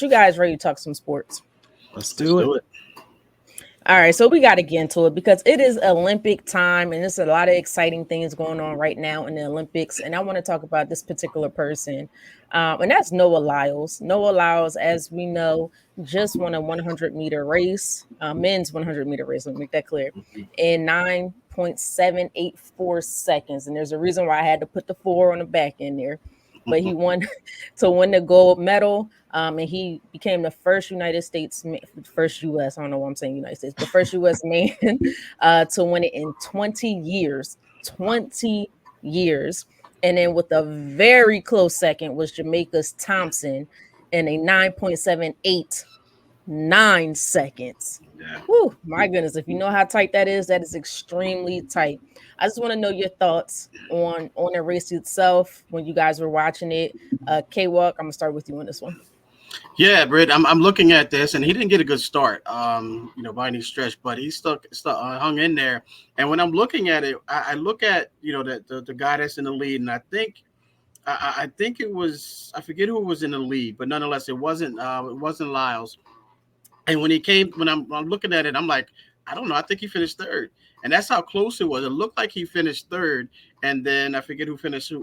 You guys ready to talk some sports? Let's do it. All right, so we got to get into it because it is Olympic time and there's a lot of exciting things going on right now in the Olympics. And I want to talk about this particular person, and that's Noah Lyles. Noah Lyles, as we know, just won a 100-meter race, men's 100-meter race. Let me make that clear, in 9.784 seconds. And there's a reason why I had to put the 4 on the back end there. But he won to win the gold medal. And he became the first United States, first U.S. I don't know why I'm saying United States, but first U.S. man to win it in 20 years. 20 years. And then with a very close second was Jamaica's Thompson in a 9.789 seconds. Yeah. Whew, my goodness. If you know how tight that is extremely tight. I just want to know your thoughts on the race itself when you guys were watching it. K-Walk, I'm going to start with you on this one. Yeah, Britt, I'm looking at this, and he didn't get a good start, by any stretch, but he stuck hung in there. And when I'm looking at it, I look at, the guy that's in the lead, and I think it was, I forget who was in the lead, but nonetheless, it wasn't Lyles. And when I'm looking at it, I'm like, I don't know. I think he finished third. And that's how close it was. It looked like he finished third. And then I forget who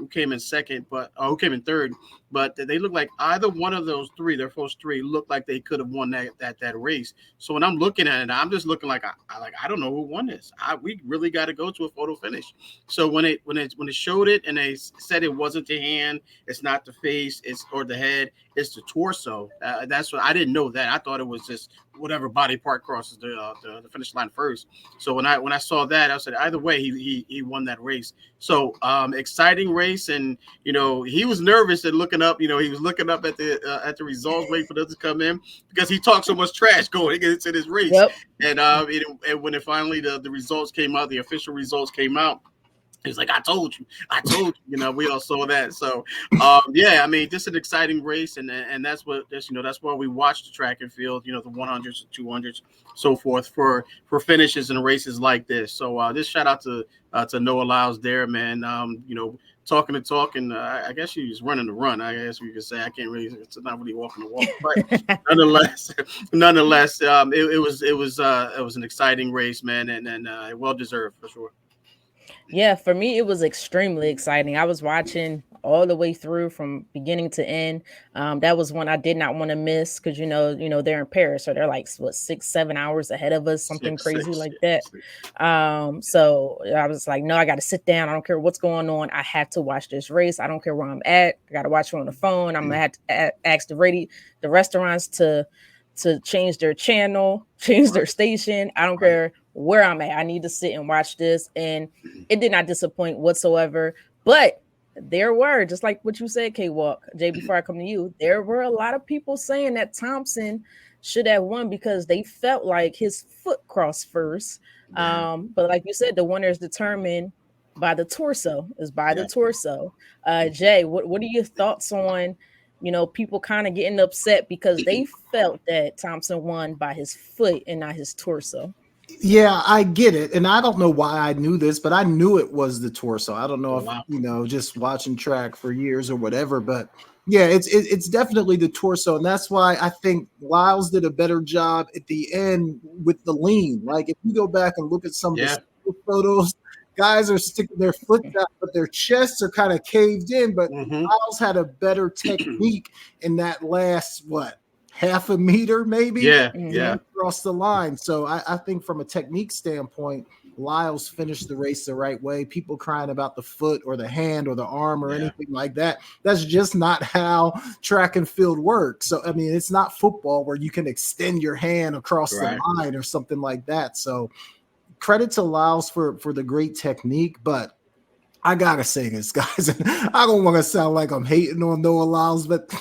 came in second, who came in third. But they look like either one of those three, their first three, looked like they could have won that race. So when I'm looking at it, I'm just looking like I don't know who won this. We really got to go to a photo finish. So when it showed it and they said it wasn't the hand, it's not the face, or the head, it's the torso. That's what I didn't know that. I thought it was just whatever body part crosses the finish line first. So when I saw that, I said either way he won that race. So exciting race, and he was nervous and looking up. He was looking up at the results, waiting for them to come in because he talked so much trash going into this race. Yep. And when it finally the results came out, the official results came out. He's like, I told you. We all saw that. So, just an exciting race, and that's that's why we watch the track and field, the 100s, 200s, so forth for finishes and races like this. So, this shout out to Noah Lyles there, man. Talking the talk, and I guess he's running the run. I guess we could say I can't really. It's not really walking the walk, but nonetheless, it was an exciting race, man, and well deserved for sure. Yeah, for me, it was extremely exciting. I was watching all the way through from beginning to end. That was one I did not want to miss because they're in Paris, so they're like 6-7 hours ahead of us, something crazy like that. So I was like, no, I got to sit down. I don't care what's going on. I have to watch this race. I don't care where I'm at. I got to watch it on the phone. I'm gonna have to ask the restaurants to change their channel, change their station. I don't care where I'm at. I need to sit and watch this. And it did not disappoint whatsoever. But there were, just like what you said, K-Walk, Jay, before I come to you, there were a lot of people saying that Thompson should have won because they felt like his foot crossed first. But like you said, the winner is determined by the torso, the torso. Jay, what are your thoughts on people kind of getting upset because they felt that Thompson won by his foot and not his torso? Yeah, I get it. And I don't know why I knew this, but I knew it was the torso. I don't know if, just watching track for years or whatever, but yeah, it's definitely the torso. And that's why I think Lyles did a better job at the end with the lean. Like if you go back and look at some of the photos, guys are sticking their foot out, but their chests are kind of caved in. But Lyles had a better technique in that last, half a meter maybe? Across the line. So I think from a technique standpoint, Lyles finished the race the right way. People crying about the foot or the hand or the arm or anything like that. That's just not how track and field works. So, I mean, it's not football where you can extend your hand across the line or something like that. So credit to Lyles for the great technique, but I gotta say this, guys. I don't want to sound like I'm hating on Noah Lyles, but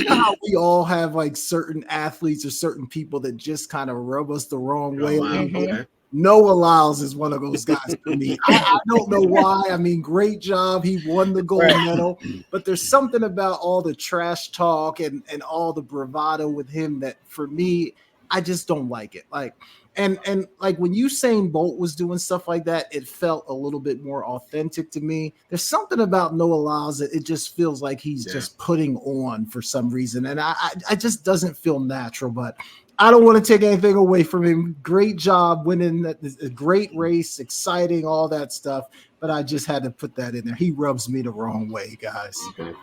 how we all have like certain athletes or certain people that just kind of rub us the wrong way. Noah Lyles is one of those guys for me. I don't know why. I mean, great job. He won the gold medal, but there's something about all the trash talk and all the bravado with him that for me, I just don't like it. Like, and like when Usain Bolt was doing stuff like that, it felt a little bit more authentic to me. There's something about Noah Lyles that it just feels like he's just putting on for some reason, and I just doesn't feel natural. But I don't want to take anything away from him. Great job winning a great race, exciting, all that stuff. But I just had to put that in there. He rubs me the wrong way, guys. Okay.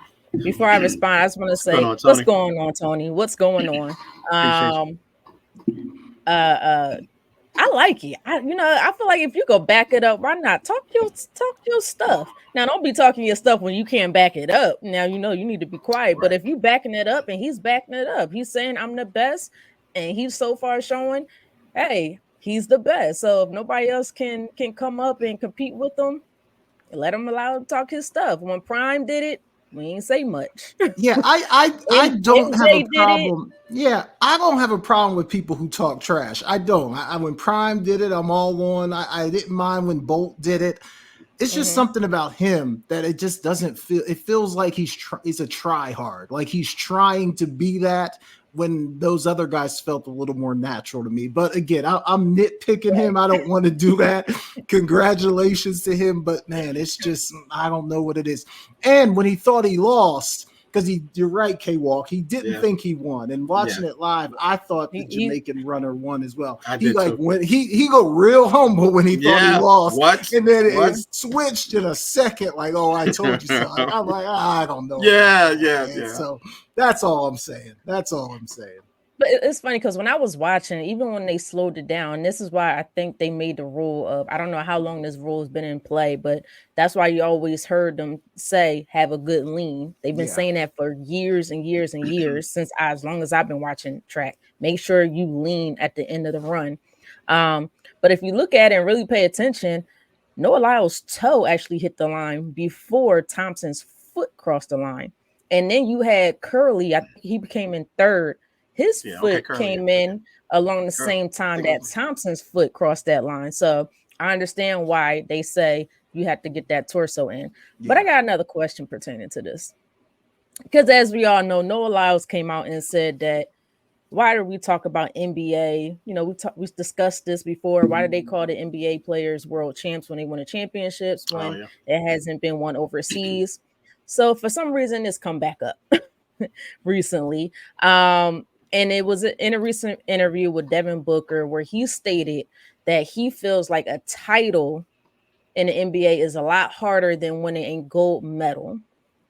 Before I respond, I just want to say, what's going on, Tony? What's going on? I like it. I feel like if you go back it up, why not talk your stuff? Now, don't be talking your stuff when you can't back it up. Now, you need to be quiet. Right. But if you backing it up and he's backing it up, he's saying I'm the best, and he's so far showing, hey, he's the best. So if nobody else can come up and compete with him, let him allow him to talk his stuff. When Prime did it, we ain't say much. Yeah, I don't have a problem. Yeah, I don't have a problem with people who talk trash. I don't. When Prime did it, I'm all on. I didn't mind when Bolt did it. It's just something about him that it just doesn't feel. It feels like he's a try hard. Like he's trying to be that, when those other guys felt a little more natural to me. But again, I'm nitpicking him. I don't want to do that. Congratulations to him. But man, it's just, I don't know what it is. And when he thought he lost, because you're right, K-Walk, he didn't think he won. And watching it live, I thought the Jamaican runner won as well. He go real humble when he thought he lost. What? And then it switched in a second, like, oh, I told you so. I'm like, I don't know. Yeah. So that's all I'm saying. But it's funny because when I was watching, even when they slowed it down, this is why I think they made the rule of, I don't know how long this rule has been in play, but that's why you always heard them say, have a good lean. They've been saying that for years and years and years, since as long as I've been watching track. Make sure you lean at the end of the run. But if you look at it and really pay attention, Noah Lyles' toe actually hit the line before Thompson's foot crossed the line. And then you had Curly, I think he became in third. His foot came in along the same time that Thompson's foot crossed that line. So I understand why they say you have to get that torso in. Yeah. But I got another question pertaining to this. Because as we all know, Noah Lyles came out and said that, why do we talk about NBA? We discussed this before. Why do they call the NBA players world champs when they win the championships when it hasn't been one overseas? So for some reason, it's come back up recently. And it was in a recent interview with Devin Booker where he stated that he feels like a title in the NBA is a lot harder than winning a gold medal.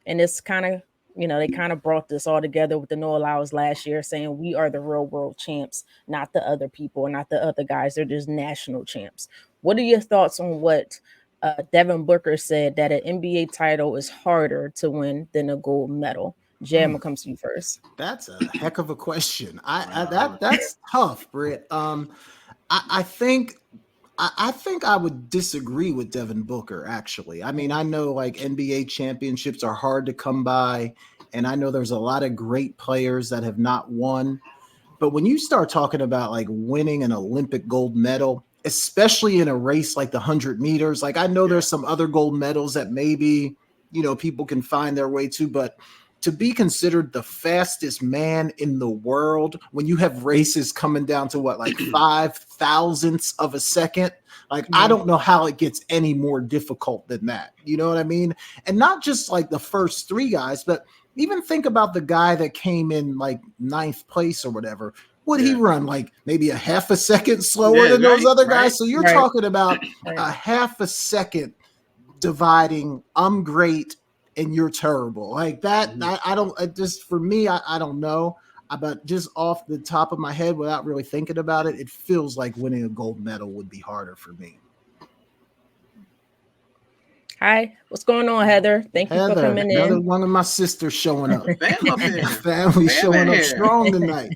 And it's kind of, they kind of brought this all together with the Noah Lyles last year, saying we are the real world champs, not the other people, not the other guys. They're just national champs. What are your thoughts on what Devin Booker said, that an NBA title is harder to win than a gold medal? Jam, comes to you first. That's a heck of a question. That's tough, Britt. I think I would disagree with Devin Booker, actually. I mean, I know like NBA championships are hard to come by, and I know there's a lot of great players that have not won. But when you start talking about like winning an Olympic gold medal, especially in a race like the 100 meters, like I know there's some other gold medals that maybe, people can find their way to, but to be considered the fastest man in the world when you have races coming down to what, like 5,000ths of a second, like I don't know how it gets any more difficult than that. You know what I mean? And not just like the first three guys, but even think about the guy that came in like 9th place or whatever. Would he run like maybe a half a second slower than those other guys? So you're talking about a half a second dividing I'm great and you're terrible like that. I don't for me, I don't know. But just off the top of my head, without really thinking about it, it feels like winning a gold medal would be harder for me. Hi, what's going on, Heather? Thank you for coming in. Another one of my sisters showing up. Family showing up strong tonight.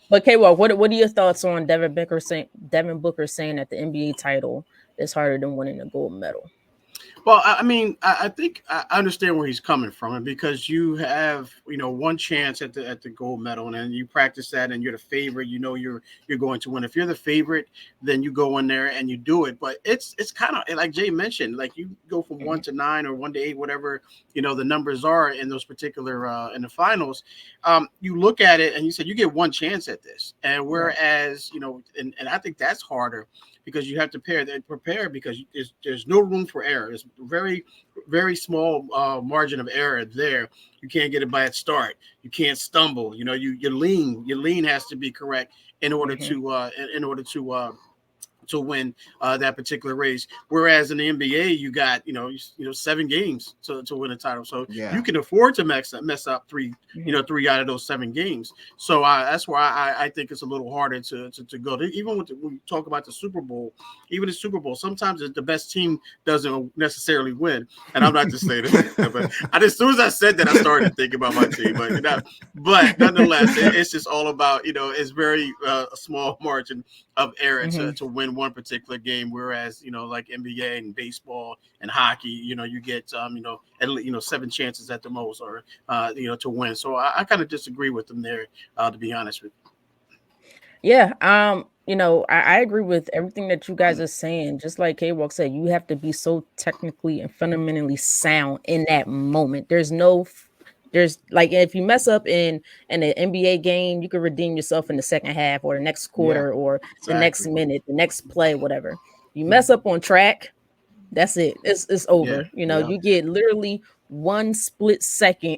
But K-Walk, what are your thoughts on Devin Booker saying that the NBA title is harder than winning a gold medal? Well, I mean, I think I understand where he's coming from, and because you have, one chance at the gold medal, and then you practice that, and you're the favorite. You know you're going to win. If you're the favorite, then you go in there and you do it. But it's kind of like Jay mentioned, like you go from 1 to 9 or 1 to 8, whatever the numbers are in those particular in the finals. You look at it and you said you get one chance at this, and whereas and I think that's harder because you have to prepare because there's no room for error. There's very, very small margin of error there. You can't get a bad start. You can't stumble. Your lean has to be correct in order to win that particular race. Whereas in the NBA, you got 7 games to win a title, so you can afford to mess up three out of those 7 games. So that's why I think it's a little harder to go. Even when we talk about the Super Bowl, even the Super Bowl, sometimes the best team doesn't necessarily win. And I'm not just saying this, but as soon as I said that, I started to think about my team. But nonetheless, it's just all about it's very a small margin of error to win one particular game, whereas like NBA and baseball and hockey, you get at least 7 chances at the most, or to win. So I kind of disagree with them there, to be honest with you. Yeah, I agree with everything that you guys are saying. Just like K-Walk said, you have to be so technically and fundamentally sound in that moment. There's like, if you mess up in an NBA game, you can redeem yourself in the second half or the next quarter or the next minute, the next play, whatever. You mess up on track, that's it. It's over. You get literally one split second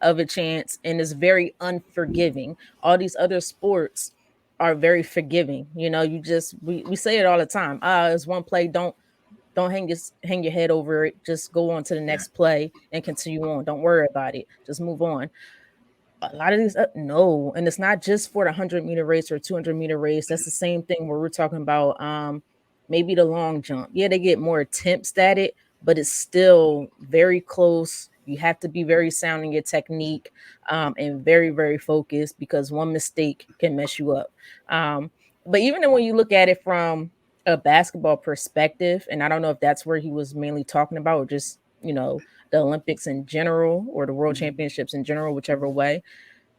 of a chance, and it's very unforgiving. All these other sports are very forgiving. We say it all the time. It's one play. Don't hang your head over it. Just go on to the next play and continue on. Don't worry about it. Just move on. A lot of these, no, and it's not just for the 100-meter race or 200-meter race. That's the same thing where we're talking about maybe the long jump. Yeah, they get more attempts at it, but it's still very close. You have to be very sound in your technique and very, very focused, because one mistake can mess you up. But even when you look at it from a basketball perspective, and I don't know if that's where he was mainly talking about, or just the Olympics in general or the World Championships in general, whichever way.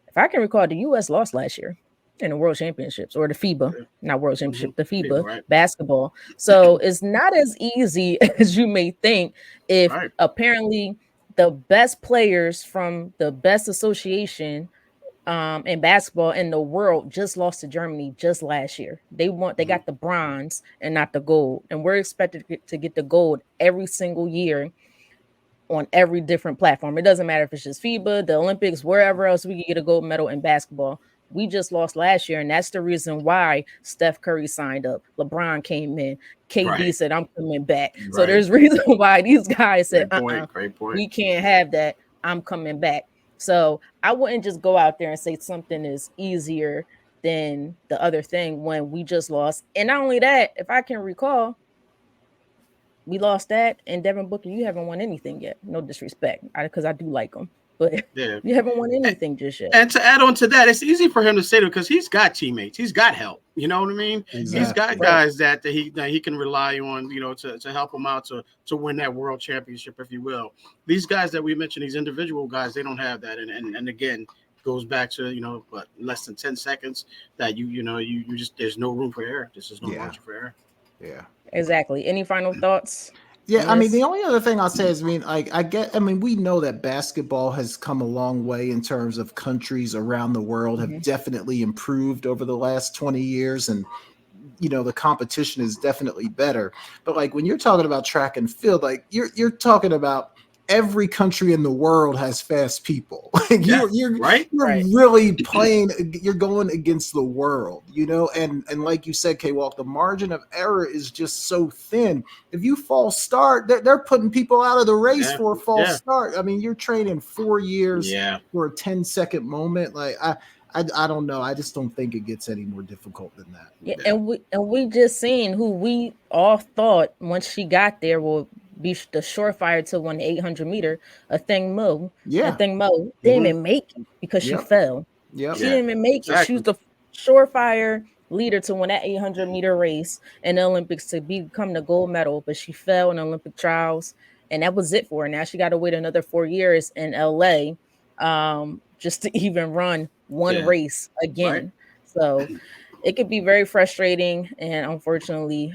If I can recall, the U.S. lost last year in the World Championships, or the FIBA, not World Championship, the FIBA basketball. So it's not as easy as you may think. If apparently the best players from the best association in basketball in the world just lost to Germany just last year. They got the bronze and not the gold, and we're expected to get the gold every single year on every different platform. It doesn't matter if it's just FIBA, the Olympics, wherever else we can get a gold medal in basketball. We just lost last year, and that's the reason why Steph Curry signed up. LeBron came in. KD said, I'm coming back. So there's reason why these guys said, Great point. We can't have that. I'm coming back. So I wouldn't just go out there and say something is easier than the other thing when we just lost. And not only that, if I can recall, we lost that, and Devin Booker, you haven't won anything yet. No disrespect, because I do like him, but you haven't won anything just yet. And to add on to that, it's easy for him to say that because he's got teammates, he's got help. You know what I mean? Exactly. He's got guys that he can rely on, to help him out to win that world championship, if you will. These guys that we mentioned, these individual guys, they don't have that, and again, goes back to less than 10 seconds that you just, there's no room for error. This is no margin for error. Yeah. Exactly. Any final thoughts? Yeah, I mean, the only other thing I'll say is, we know that basketball has come a long way in terms of countries around the world have definitely improved over the last 20 years. And, the competition is definitely better. But like when you're talking about track and field, like you're talking about every country in the world has fast people. Like you're really playing, you're going against the world, and like you said, K-Walk, the margin of error is just so thin. If you false start, they're putting people out of the race for a false start. I mean, you're training 4 years for a 10-second moment. Like I don't know. I just don't think it gets any more difficult than that. Yeah, and we just seen who we all thought once she got there will be the surefire to win the 800-meter. A Thing Mo didn't even make it because she fell. She didn't even make it. She was the surefire leader to win that 800-meter race in the Olympics to become the gold medal, but she fell in the Olympic trials. and that was it for her. Now she got to wait another 4 years in LA, just to even run one Yeah. race Right. again. So it could be very frustrating and unfortunately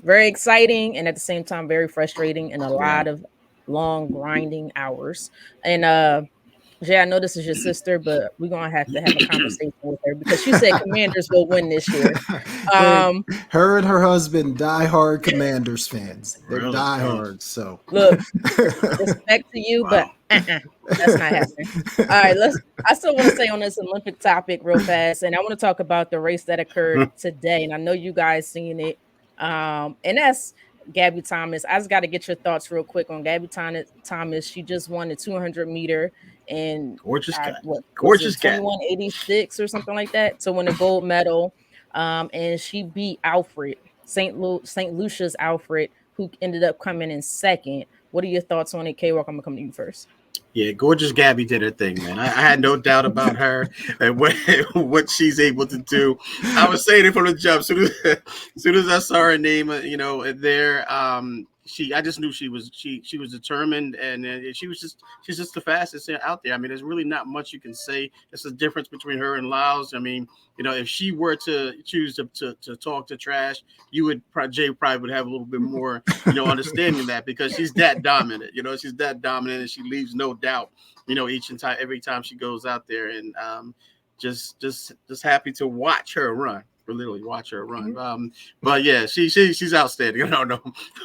very exciting, and at the same time very frustrating, and a Yeah. lot of long grinding hours. And Jay, I know this is your sister, but we're gonna have a conversation with her because she said Commanders will win this year. Hey, Um, her and her husband diehard Commanders fans. They're Really? Oh, diehard. So Look, respect to you, but wow. that's not happening. All right, let's. I still want to stay on this Olympic topic real fast, and I want to talk about the race that occurred today. And I know you guys seen it. And that's Gabby Thomas. I just got to get your thoughts real quick on Gabby Thomas. She just won the 200-meter, and Gorgeous cat. what was Gorgeous it, cat. 21:86 or something like that, to win a gold medal. And she beat Alfred St. Lucia's Alfred, who ended up coming in second. What are your thoughts on it, K Rock? I'm gonna come to you first. Yeah, gorgeous Gabby did her thing, man. I had no doubt about her and what what she's able to do. I was saying it from the jump. Soon as I saw her name, there, I just knew she was determined, and she's just the fastest out there. I mean, there's really not much you can say. It's the difference between her and Lyles. I mean, if she were to choose to talk to trash, Jay probably would have a little bit more understanding that, because she's that dominant. She's that dominant, and she leaves no doubt. Each and time every time she goes out there, and just happy to watch her run. Literally watch her run. But yeah, she's outstanding. No,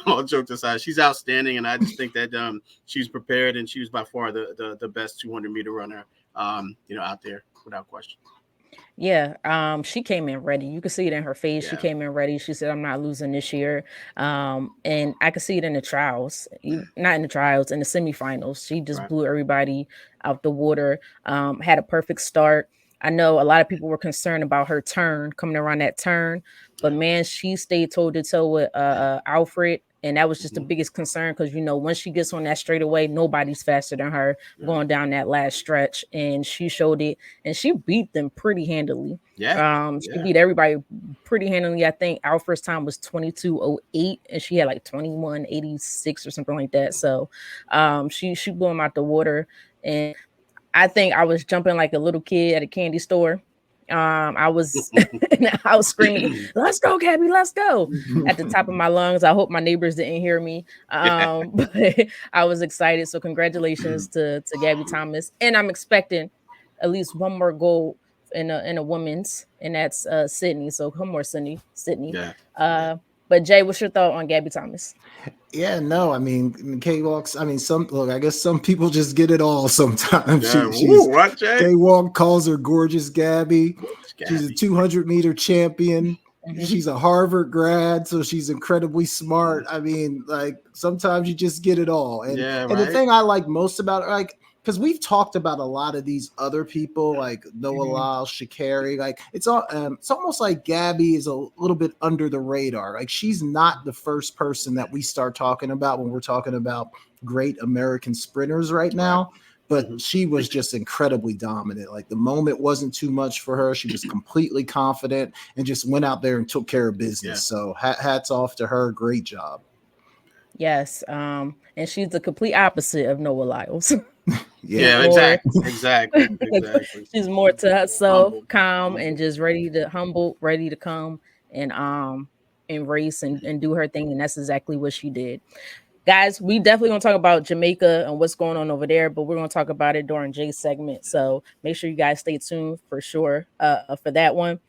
all jokes aside, she's outstanding, and I just think that she's prepared, and she was by far the best 200-meter runner out there without question. Yeah, she came in ready. You could see it in her face. She Yeah. came in ready. She said, "I'm not losing this year." And I could see it in the trials, not in the trials, in the semifinals. She just Right. blew everybody out the water. Had a perfect start. I know a lot of people were concerned about her turn, coming around that turn, but man, she stayed toe to toe with Alfred. And that was just the biggest concern, because once she gets on that straightaway, nobody's faster than her going down that last stretch. And she showed it, and she beat them pretty handily. Yeah. She beat everybody pretty handily. I think Alfred's time was 22:08, and she had like 21:86 or something like that. So she blew him out the water. And I think I was jumping like a little kid at a candy store. I was I was screaming, "Let's go, Gabby, let's go!" at the top of my lungs. I hope my neighbors didn't hear me. But I was excited. So congratulations to Gabby Thomas. And I'm expecting at least one more goal in a women's, and that's Sydney. So come more, Sydney. Yeah. But Jay, what's your thought on Gabby Thomas? Yeah, no, I mean, K-Walks. I mean, I guess some people just get it all sometimes. Yeah. Ooh, what, Jay? K-Walk calls her gorgeous Gabby. Gorgeous Gabby. She's a 200-meter champion. Mhm. She's a Harvard grad, so she's incredibly smart. I mean, like, sometimes you just get it all. And the thing I like most about her, like, because we've talked about a lot of these other people, like Noah Lyles, Sha'Carri, like it's almost like Gabby is a little bit under the radar. Like, she's not the first person that we start talking about when we're talking about great American sprinters right now. But she was just incredibly dominant. Like, the moment wasn't too much for her. She was completely confident and just went out there and took care of business. So hats off to her. Great job. Yes. And she's the complete opposite of Noah Lyles. Yeah, exactly. She's more to herself, calm, and just ready to come and race and do her thing. And that's exactly what she did. Guys, we definitely gonna talk about Jamaica and what's going on over there, but we're gonna talk about it during Jay's segment. So make sure you guys stay tuned for sure for that one.